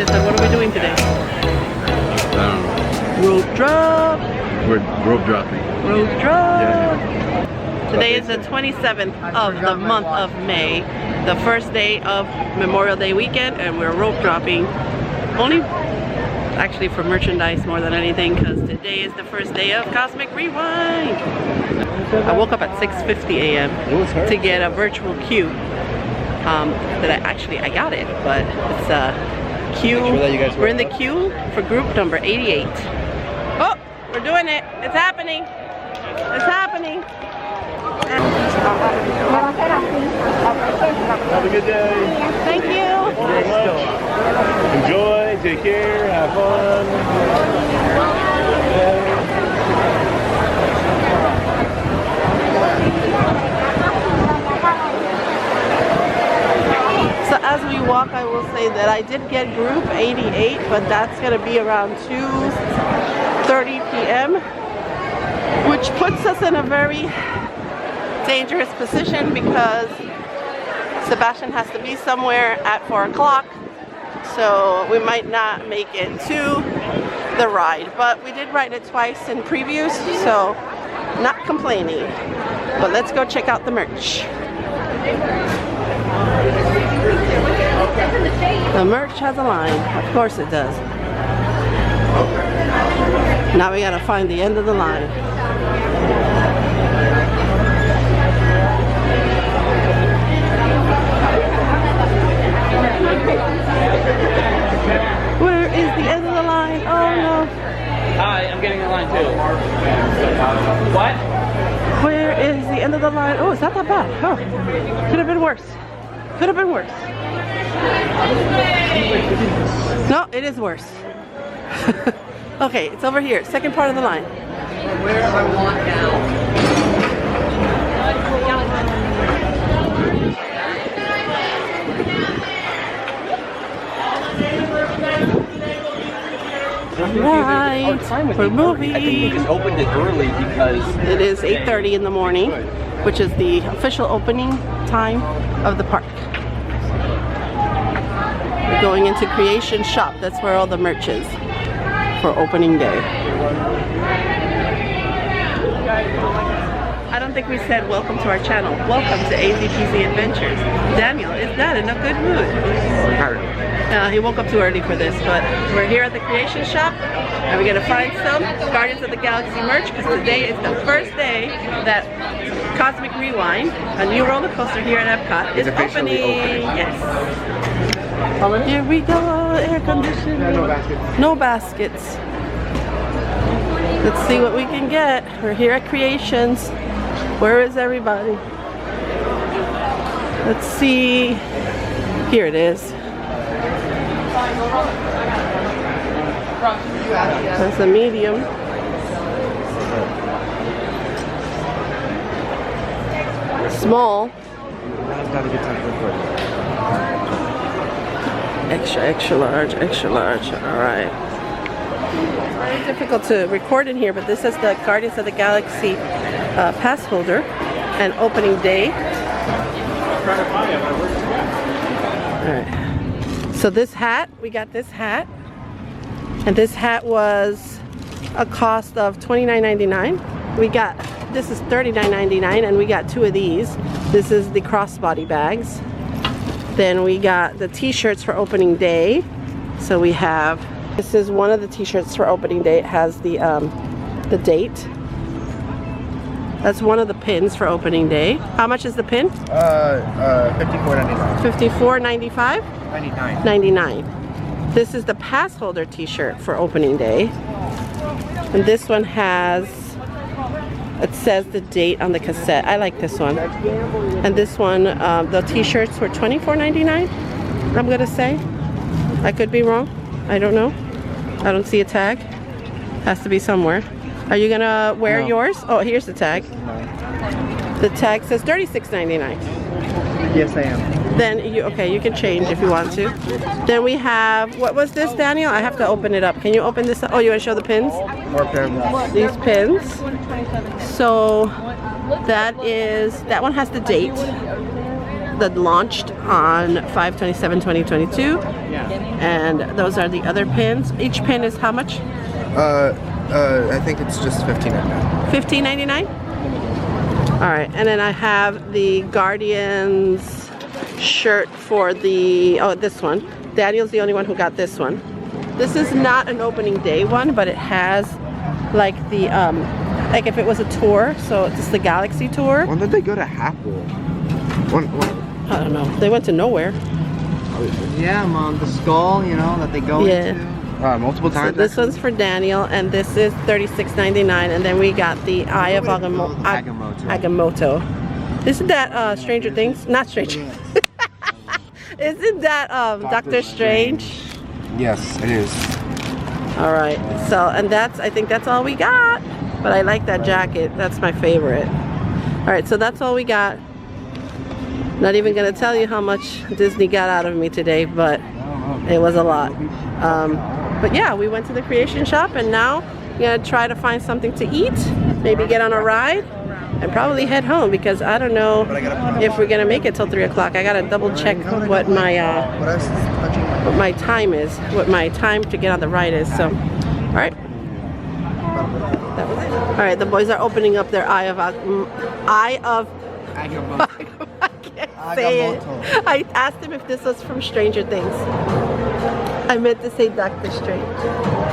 Tristan, what are we doing today? I don't know. Rope drop. We're rope dropping. Rope drop. Yeah. Today is the 27th of the month of May, the first day of Memorial Day weekend, and we're rope dropping only actually for merchandise more than anything, because today is the first day of Cosmic Rewind. I woke up at 6:50 a.m. to get a virtual queue. That I got it, but it's a queue. We're in the queue for group number 88. Oh, we're doing it. It's happening. It's happening. Have a good day. Thank you. Very much. Enjoy, take care, have fun. So as we walk, I will say that I did get group 88, but that's going to be around 2:30 p.m., which puts us in a very dangerous position because Sebastian has to be somewhere at 4 o'clock, so we might not make it to the ride. But we did ride it twice in previews, so not complaining. But let's go check out the merch. The merch has a line. Of course it does. Now we gotta find the end of the line. Where is the end of the line? Oh no. Hi, I'm getting in line too. What? Where is the end of the line? Oh, it's not that bad. Oh, could have been worse. Could have been worse. No, it is worse. Okay, it's over here. Second part of the line. Where I want now. Right, we're moving. I think we just opened it early because it is 8:30 in the morning, which is the official opening time of the park. We're going into Creation Shop. That's where all the merch is for opening day. I don't think we said welcome to our channel. Welcome to AZPZ Adventures. Daniel is not in a good mood. He woke up too early for this, but we're here at the Creation Shop and we're gonna find some Guardians of the Galaxy merch because today is the first day that Cosmic Rewind, a new roller coaster here at Epcot, is opening. Yes. Here we go, air conditioning. No baskets. Let's see what we can get. We're here at Creations. Where is everybody? Let's see. Here it is. That's a medium. Small. Extra large, extra large. All right. Very difficult to record in here, but this is the Guardians of the Galaxy pass holder and opening day. All right. So this hat, we got this hat, and this hat was a cost of $29.99. We got, this is $39.99, and we got two of these. This is the crossbody bags. Then we got the t-shirts for opening day. So we have, this is one of the t-shirts for opening day. It has the date. That's one of the pins for opening day. How much is the pin? $54.99. $54.95? $99. 99. This is the pass holder t-shirt for opening day. And this one has, it says the date on the cassette. I like this one. And this one, the t-shirts were $24.99, I'm gonna say. I could be wrong. I don't know. I don't see a tag. Has to be somewhere. Are you gonna wear yours? Oh, here's the tag. No. The tag says $36.99. Yes, I am. Then you can change if you want to. Then we have, what was this, Daniel? I have to open it up. Can you open this up? Oh, you want to show the pins? More parables. These pins. So that one has the date. that launched on 5/27/2022. And those are the other pins. Each pin is how much? I think it's just $15.99. $15.99? Alright, and then I have the Guardians shirt for the, oh, this one. Daniel's the only one who got this one. This is not an opening day one, but it has like the, like if it was a tour, so it's the Galaxy tour. When did they go to Apple? I don't know. They went to nowhere. Yeah, Mom, the skull, you know, that they go into. Multiple times. So this one's for Daniel, and this is $36.99, and then we got the Eye of Agamotto. Isn't that Stranger Things? Not Stranger. Isn't that Doctor Strange? Yes, it is. All right. So, and that's, I think that's all we got. But I like that jacket. That's my favorite. All right. So that's all we got. Not even gonna tell you how much Disney got out of me today, but it was a lot. But yeah, we went to the creation shop, and now we're gonna try to find something to eat, maybe get on a ride, and probably head home, because I don't know if we're gonna make it till 3 o'clock. I gotta double check what my time is, what my time to get on the ride is. So, all right. That was it. All right, the boys are opening up their Eye of I can't say it. I asked him if this was from Stranger Things. I meant to say Doctor Strange.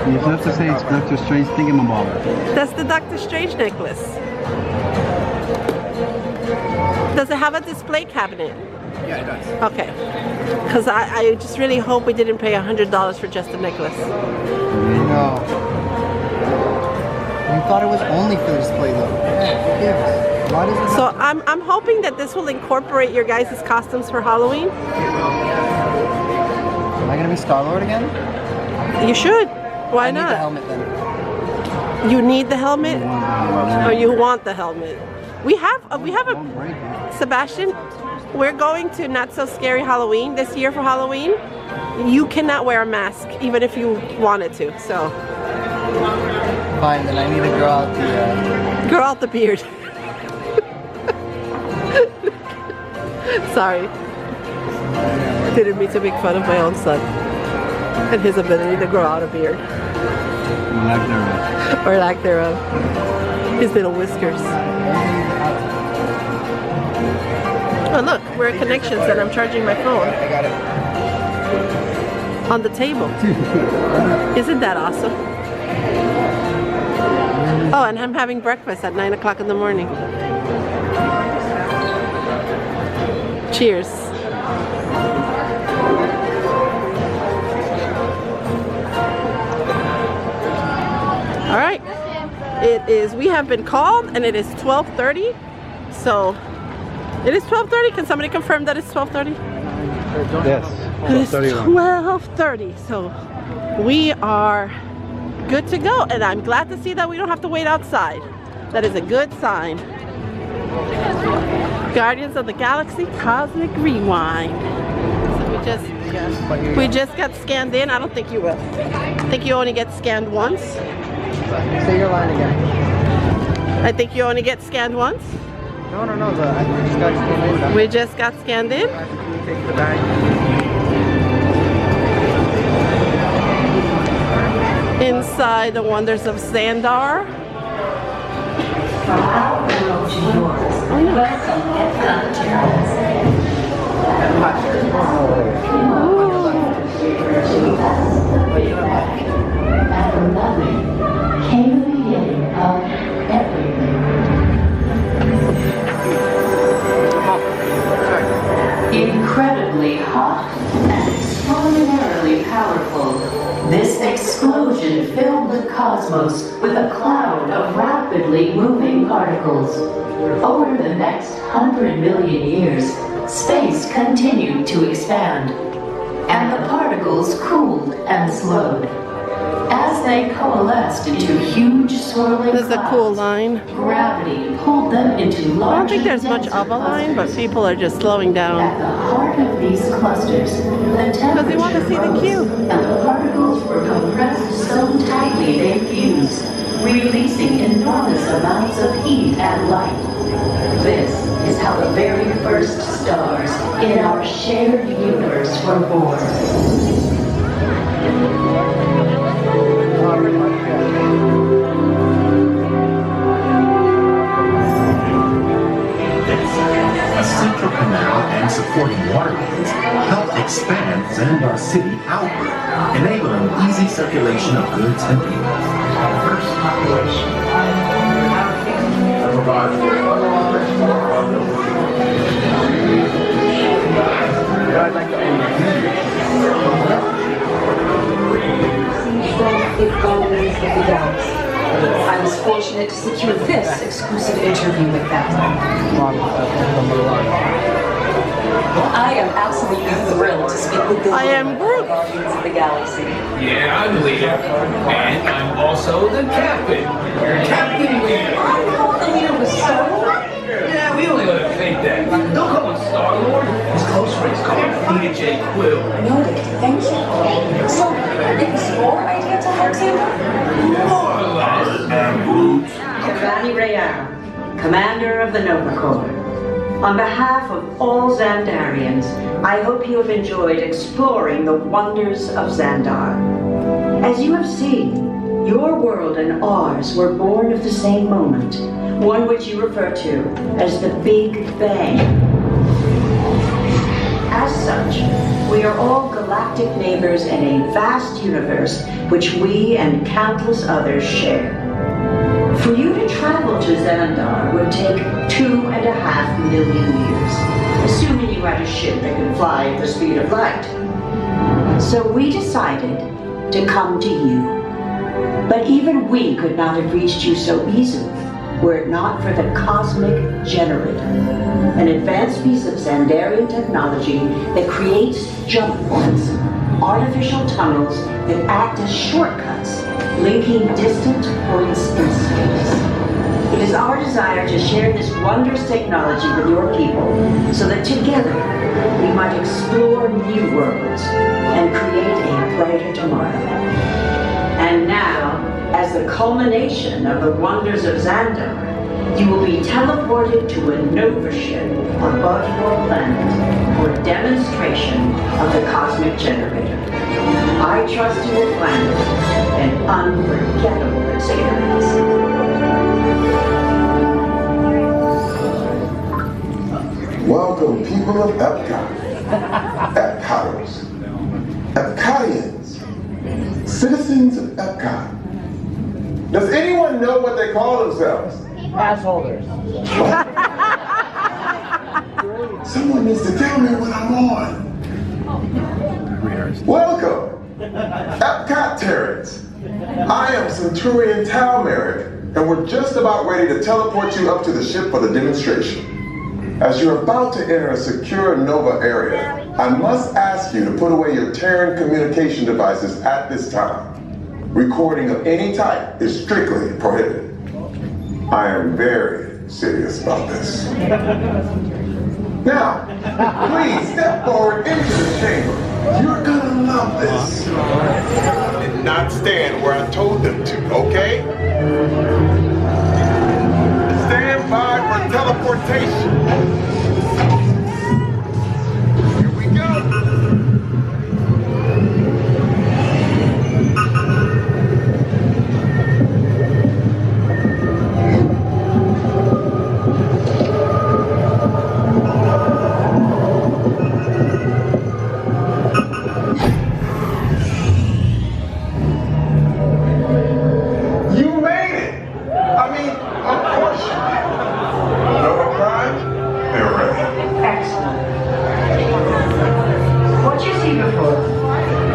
You have to say it's Doctor Strange thingamabobber. That's the Doctor Strange necklace. Does it have a display cabinet? Yeah, it does. Okay. Because I just really hope we didn't pay $100 for just the necklace. No. You thought it was only for the display though. Yeah. Why does it So I'm hoping that this will incorporate your guys' costumes for Halloween. Am I gonna be Star-Lord again? You should. Why I need not? the helmet then. You need the helmet, or you want the helmet? We have a Sebastian. We're going to Not So Scary Halloween this year for Halloween. You cannot wear a mask even if you wanted to. So Fine, then I need to grow out the beard. Sorry. Didn't mean to make fun of my own son and his ability to grow out a beard. Or lack thereof. His little whiskers. Oh look, we're at Connections and I'm charging my phone. I got it. On the table. Isn't that awesome? Oh, and I'm having breakfast at 9 o'clock in the morning. Cheers. All right. It is, we have been called and it is 12:30. So it is 12:30. Can somebody confirm that it's 12:30? Yes. It's 12:30. So we are good to go, and I'm glad to see that we don't have to wait outside. That is a good sign. Guardians of the Galaxy Cosmic Rewind. So we just got scanned in. I don't think you will. I think you only get scanned once. Say your line again. I think you only get scanned once. No, I just got scanned in. We just got scanned in. Take the bag. Inside the Wonders of Xandar. Came the beginning of everything. Incredibly hot and extraordinarily powerful, this explosion filled the cosmos with a cloud of rapidly moving particles. Over the next 100 million years, space continued to expand, and the particles cooled and slowed. As they coalesced into huge swirling This is a cool line. gravity pulled them into larger I don't think there's much of a line, but people are just slowing At down. the heart of these clusters, the temperature they want to see the rose, cube. and the particles were compressed so tightly they fused, releasing enormous amounts of heat and light. This is how the very first stars in our shared universe were born. A central canal and supporting waterways helped expand Xandar City outward, enabling easy circulation of goods and people. First population. I was fortunate to secure this exclusive interview with them. I am absolutely thrilled to speak with the Guardians of the Galaxy. Yeah, I'm leader. And I'm also the captain. Captain Leader. I thought the leader was Star-Lord. Yeah, we only let him think that. Don't call him Star-Lord. His close friends call him Peter J. Quill. Noted, thank you. So, is your idea to help Xandar? More or less. Giovanni Rayano, Commander of the Nova Corps. On behalf of all Xandarians, I hope you have enjoyed exploring the wonders of Xandar. As you have seen, your world and ours were born of the same moment, one which you refer to as the Big Bang. As such, we are all galactic neighbors in a vast universe which we and countless others share. For you to travel to Xandar would take 2.5 million years, assuming you had a ship that could fly at the speed of light. So we decided to come to you. But even we could not have reached you so easily were it not for the Cosmic Generator, an advanced piece of Xandarian technology that creates jump points, artificial tunnels that act as shortcuts, linking distant points in space. It is our desire to share this wondrous technology with your people so that together we might explore new worlds and create a brighter tomorrow. And now, as the culmination of the wonders of Xandar, you will be teleported to a Nova ship above your planet for demonstration of the Cosmic Generator. I trust you will find it an unforgettable experience. Welcome, people of Epcot, Epcoters, Epcotians, citizens of Epcot. Does anyone know what they call themselves? Pass holders. Someone needs to tell me what I'm on. Welcome, Epcot Terrans. I am Centurion Talmeric, and we're just about ready to teleport you up to the ship for the demonstration. As you're about to enter a secure Nova area, I must ask you to put away your Terran communication devices at this time. Recording of any type is strictly prohibited. I am very serious about this. Now, please step forward into the chamber. You're gonna love this. And not stand where I told them to, okay? Stand by for teleportation. Here we go.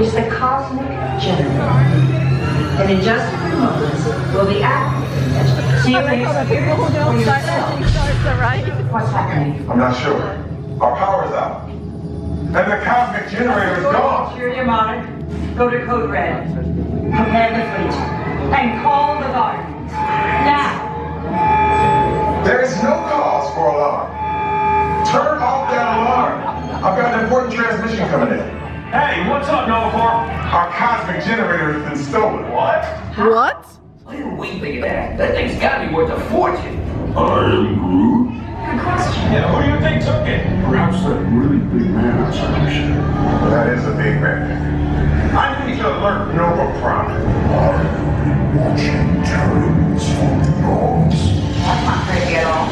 Is the Cosmic Generator. And in just a few moments, we'll be activated. So you can experience for yourself what's happening. I'm not sure. Our power's out. And the Cosmic Generator is gone. Security Monarch, go to Code Red. Prepare the fleet. And call the Guardians. Now! There is no cause for alarm. Turn off that alarm. I've got an important transmission coming in. Hey, what's up, Nova Corps? Our Cosmic Generator has been stolen. What? What? What do we think of that? That thing's gotta be worth a fortune. I am Groot. the question. Yeah, who do you think took it? Perhaps that really big man outside the shed. That is a big man. I need to alert Nova Prime. Watching terrors from the dogs. That's not creepy at all.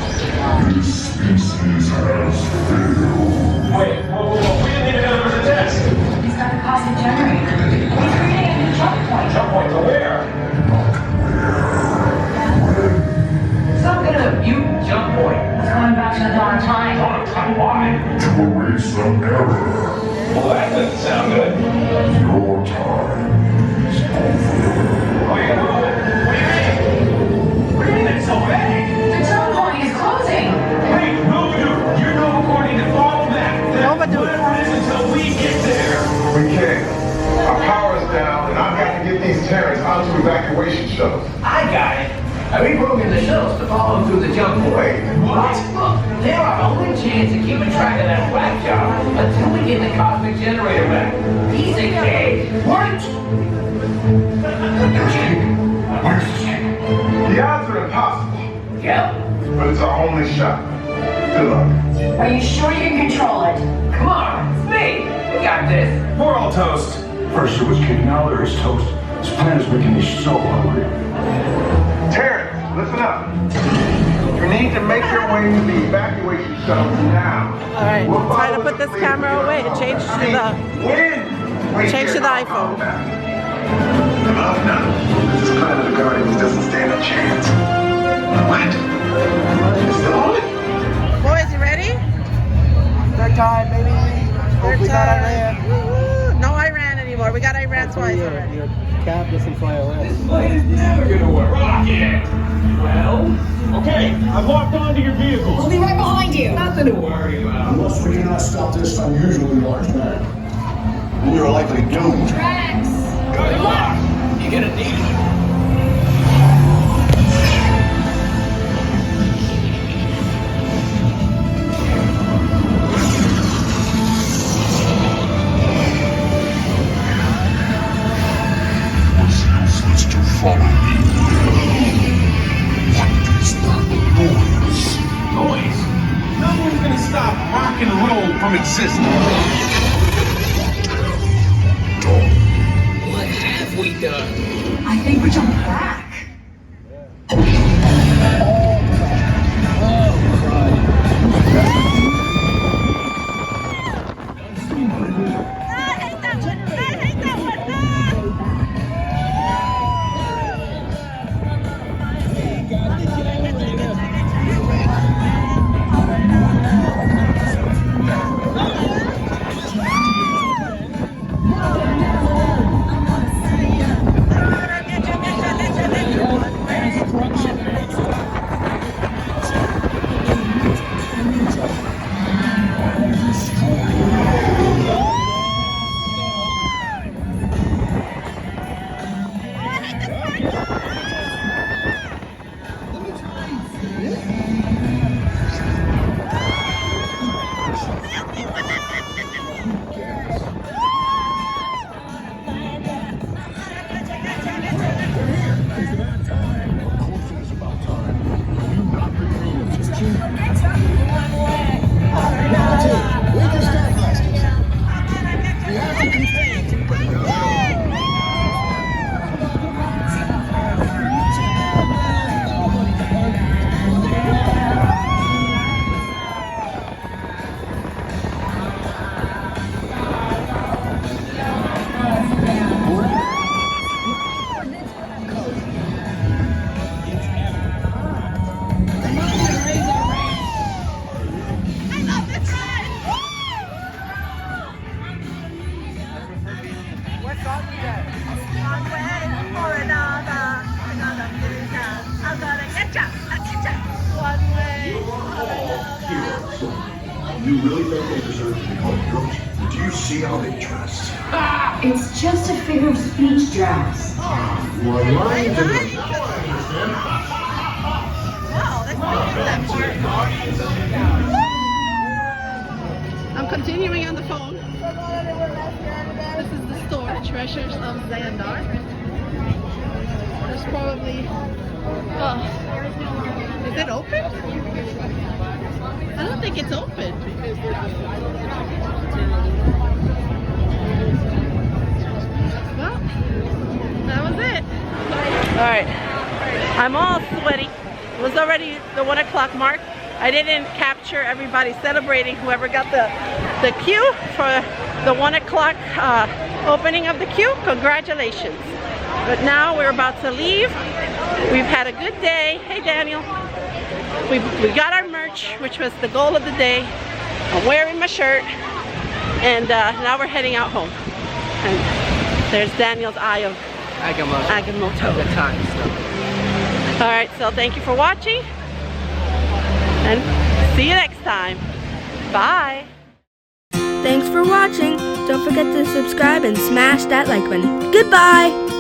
This species has failed. Wait, whoa, we didn't even know there was a test. He's got the cosmic generator. He's creating a new jump point. Jump point to where? Some kind of mutant jump point. It's going back to the dawn of time. Dawn of time, why? To erase an error. Well, that doesn't sound good. Your time is over. Wait, what do you mean? What do you mean it's so big? The jump point is closing. Hey, Novadude, you know according to Fog's map that whatever it is until we get there. We can't. Our power is down, and I've got to get these Terrans onto evacuation shuttles. I got it. I reprogrammed the shuttles to follow them through the jump point. Wait, What? Look, they're our only chance of keeping track of that whack job until we get the cosmic generator back. Piece of cake. What? There's cake. Where's the cake? the odds are impossible, Yep. but it's our only shot. Good luck. Are you sure you can control it? Come on, it's me. We got this. We're all toast. First there was cake, now there is toast. This plan is making me so hungry. Terrans, listen up. You need to make your way to the evacuation shuttles now. All right, We'll try to follow put the this lead camera here. away. Change to When? Change to the iPhone. No. This plan of the Guardians doesn't stand a chance. What? It's still on? Boys, you ready? Third time, baby. Third We got time. Iran. Woo-hoo. No Iran anymore. We got Iran twice already. Your cap doesn't fly away. This plan is never gonna work. Rocket! Well, okay, I've locked onto your vehicles. We'll be right behind you. Nothing to worry about. Unless we cannot stop this unusually large man, we are likely doomed. Good luck! You're gonna need it. Was useless to follow me. What is that noise? Noise. No one's gonna stop rock and roll from existing. What have we done? I think we're jumping back. You really think they deserve to be called heroes? Do you see how they dress? It's just a figure of speech, Drax. You are lying to me. I'm continuing on the phone. This is the store, Treasures of Xandar. There's probably... is it open? I don't think it's open. Well, that was it. Alright, I'm all sweaty. It was already the 1 o'clock mark. I didn't capture everybody celebrating, whoever got the queue for the 1 o'clock opening of the queue. Congratulations. But now we're about to leave. We've had a good day. Hey Daniel. We got our merch, which was the goal of the day. I'm wearing my shirt. And now we're heading out home. And there's Daniel's eye of Agamotto. Good times. Alright, so thank you for watching. And see you next time. Bye. Thanks for watching. Don't forget to subscribe and smash that like button. Goodbye.